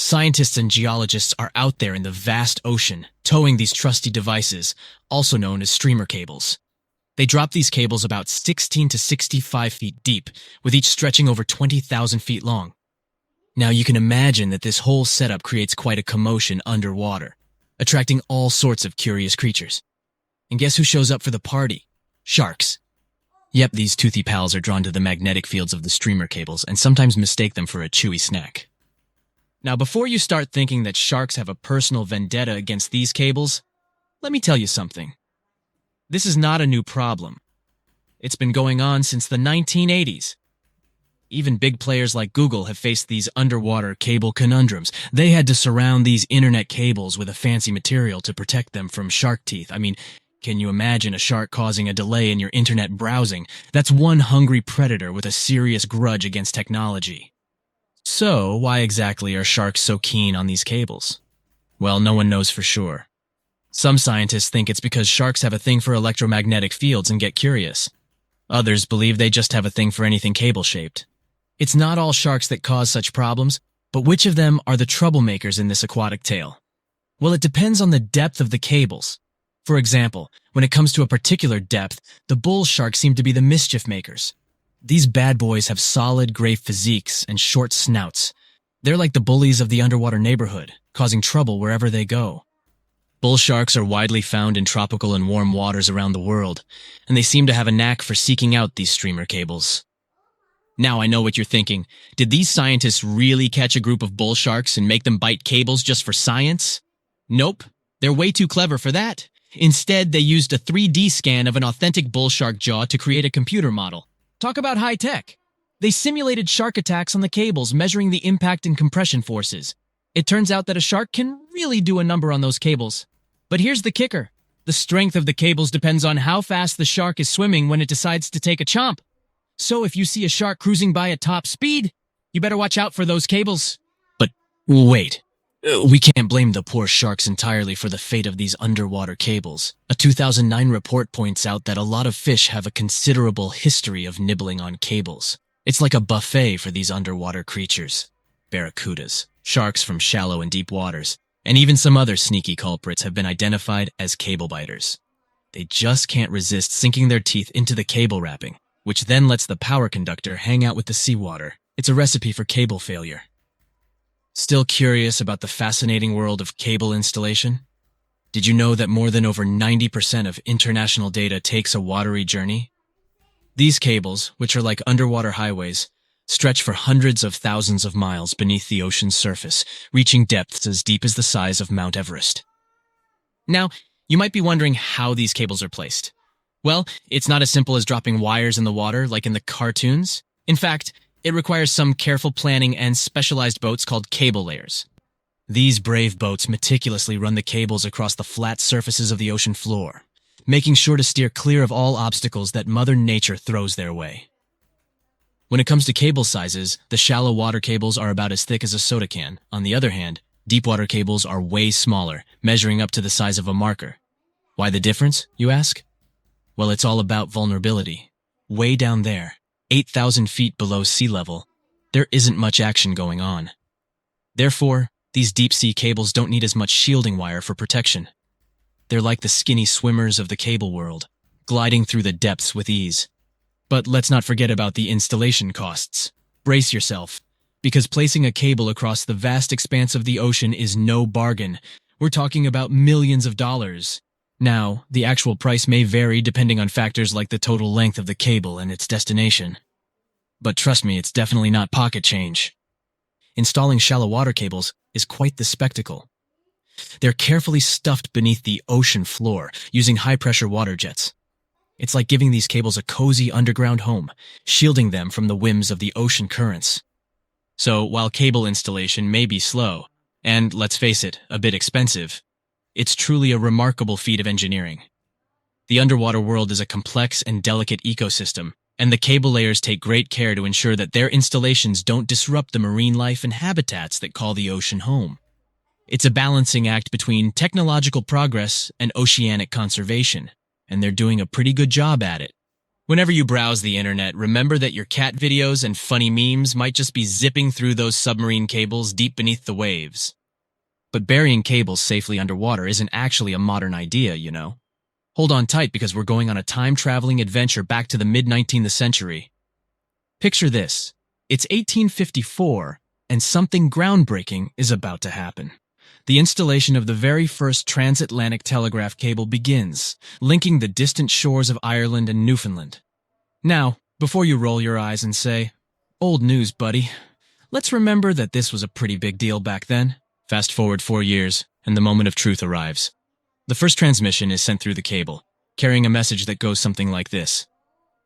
Scientists and geologists are out there in the vast ocean, towing these trusty devices, also known as streamer cables. They drop these cables about 16 to 65 feet deep, with each stretching over 20,000 feet long. Now you can imagine that this whole setup creates quite a commotion underwater, attracting all sorts of curious creatures. And guess who shows up for the party? Sharks. Yep, these toothy pals are drawn to the magnetic fields of the streamer cables and sometimes mistake them for a chewy snack. Now, before you start thinking that sharks have a personal vendetta against these cables, let me tell you something. This is not a new problem. It's been going on since the 1980s. Even big players like Google have faced these underwater cable conundrums. They had to surround these internet cables with a fancy material to protect them from shark teeth. I mean, can you imagine a shark causing a delay in your internet browsing? That's one hungry predator with a serious grudge against technology. So, why exactly are sharks so keen on these cables? Well, no one knows for sure. Some scientists think it's because sharks have a thing for electromagnetic fields and get curious. Others believe they just have a thing for anything cable-shaped. It's not all sharks that cause such problems, but which of them are the troublemakers in this aquatic tale? Well, it depends on the depth of the cables. For example, when it comes to a particular depth, the bull sharks seem to be the mischief makers. These bad boys have solid gray physiques and short snouts. They're like the bullies of the underwater neighborhood, causing trouble wherever they go. Bull sharks are widely found in tropical and warm waters around the world, and they seem to have a knack for seeking out these streamer cables. Now I know what you're thinking. Did these scientists really catch a group of bull sharks and make them bite cables just for science? Nope, they're way too clever for that. Instead, they used a 3D scan of an authentic bull shark jaw to create a computer model. Talk about high tech. They simulated shark attacks on the cables, measuring the impact and compression forces. It turns out that a shark can really do a number on those cables. But here's the kicker. The strength of the cables depends on how fast the shark is swimming when it decides to take a chomp. So if you see a shark cruising by at top speed, you better watch out for those cables. But wait. We can't blame the poor sharks entirely for the fate of these underwater cables. A 2009 report points out that a lot of fish have a considerable history of nibbling on cables. It's like a buffet for these underwater creatures. Barracudas, sharks from shallow and deep waters, and even some other sneaky culprits have been identified as cable biters. They just can't resist sinking their teeth into the cable wrapping, which then lets the power conductor hang out with the seawater. It's a recipe for cable failure. Still curious about the fascinating world of cable installation? Did you know that more than over 90% of international data takes a watery journey? These cables, which are like underwater highways, stretch for hundreds of thousands of miles beneath the ocean's surface, reaching depths as deep as the size of Mount Everest. Now, you might be wondering how these cables are placed. Well, it's not as simple as dropping wires in the water like in the cartoons. In fact, it requires some careful planning and specialized boats called cable layers. These brave boats meticulously run the cables across the flat surfaces of the ocean floor, making sure to steer clear of all obstacles that Mother Nature throws their way. When it comes to cable sizes, the shallow water cables are about as thick as a soda can. On the other hand, deep water cables are way smaller, measuring up to the size of a marker. Why the difference, you ask? Well, it's all about vulnerability. Way down there, 8,000 feet below sea level, there isn't much action going on. Therefore, these deep-sea cables don't need as much shielding wire for protection. They're like the skinny swimmers of the cable world, gliding through the depths with ease. But let's not forget about the installation costs. Brace yourself, because placing a cable across the vast expanse of the ocean is no bargain. We're talking about millions of dollars. Now, the actual price may vary depending on factors like the total length of the cable and its destination. But trust me, it's definitely not pocket change. Installing shallow water cables is quite the spectacle. They're carefully stuffed beneath the ocean floor using high-pressure water jets. It's like giving these cables a cozy underground home, shielding them from the whims of the ocean currents. So, while cable installation may be slow, and let's face it, a bit expensive, it's truly a remarkable feat of engineering. The underwater world is a complex and delicate ecosystem, and the cable layers take great care to ensure that their installations don't disrupt the marine life and habitats that call the ocean home. It's a balancing act between technological progress and oceanic conservation, and they're doing a pretty good job at it. Whenever you browse the internet, remember that your cat videos and funny memes might just be zipping through those submarine cables deep beneath the waves. But burying cables safely underwater isn't actually a modern idea, you know. Hold on tight because we're going on a time-traveling adventure back to the mid-19th century. Picture this. It's 1854, and something groundbreaking is about to happen. The installation of the very first transatlantic telegraph cable begins, linking the distant shores of Ireland and Newfoundland. Now, before you roll your eyes and say, "Old news, buddy," let's remember that this was a pretty big deal back then. Fast forward 4 years, and the moment of truth arrives. The first transmission is sent through the cable, carrying a message that goes something like this.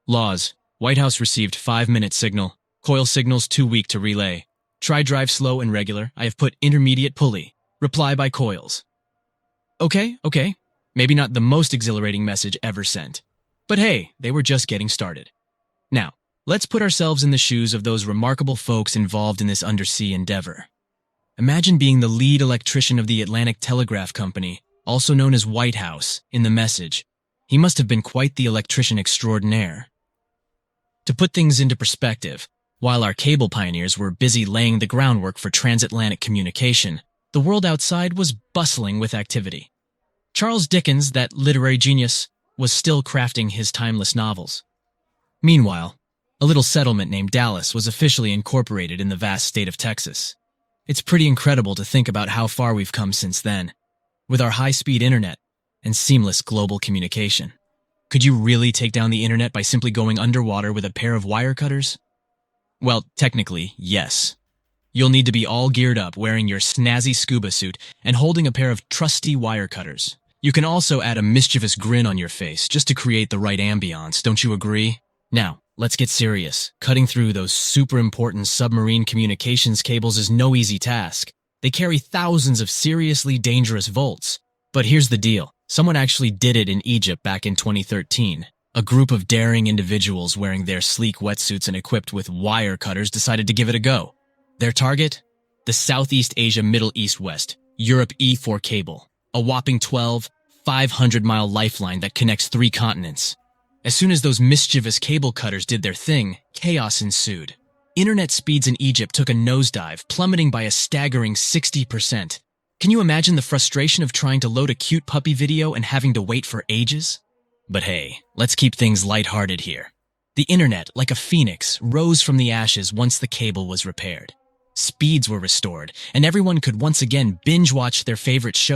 Laws. White House received 5-minute signal. Coil signals too weak to relay. Try drive slow and regular. I have put intermediate pulley. Reply by coils. Okay. Maybe not the most exhilarating message ever sent. But hey, they were just getting started. Now, let's put ourselves in the shoes of those remarkable folks involved in this undersea endeavor. Imagine being the lead electrician of the Atlantic Telegraph Company, also known as White House, in the message. He must have been quite the electrician extraordinaire. To put things into perspective, while our cable pioneers were busy laying the groundwork for transatlantic communication, the world outside was bustling with activity. Charles Dickens, that literary genius, was still crafting his timeless novels. Meanwhile, a little settlement named Dallas was officially incorporated in the vast state of Texas. It's pretty incredible to think about how far we've come since then, with our high-speed internet and seamless global communication. Could you really take down the internet by simply going underwater with a pair of wire cutters? Well, technically, yes. You'll need to be all geared up, wearing your snazzy scuba suit and holding a pair of trusty wire cutters. You can also add a mischievous grin on your face just to create the right ambiance, don't you agree? Now, let's get serious. Cutting through those super important submarine communications cables is no easy task. They carry thousands of seriously dangerous volts. But here's the deal. Someone actually did it in Egypt back in 2013. A group of daring individuals wearing their sleek wetsuits and equipped with wire cutters decided to give it a go. Their target? The Southeast Asia Middle East West, Europe E4 cable. A whopping 500-mile lifeline that connects 3 continents. As soon as those mischievous cable cutters did their thing, chaos ensued. Internet speeds in Egypt took a nosedive, plummeting by a staggering 60%. Can you imagine the frustration of trying to load a cute puppy video and having to wait for ages? But hey, let's keep things lighthearted here. The internet, like a phoenix, rose from the ashes once the cable was repaired. Speeds were restored, and everyone could once again binge-watch their favorite show.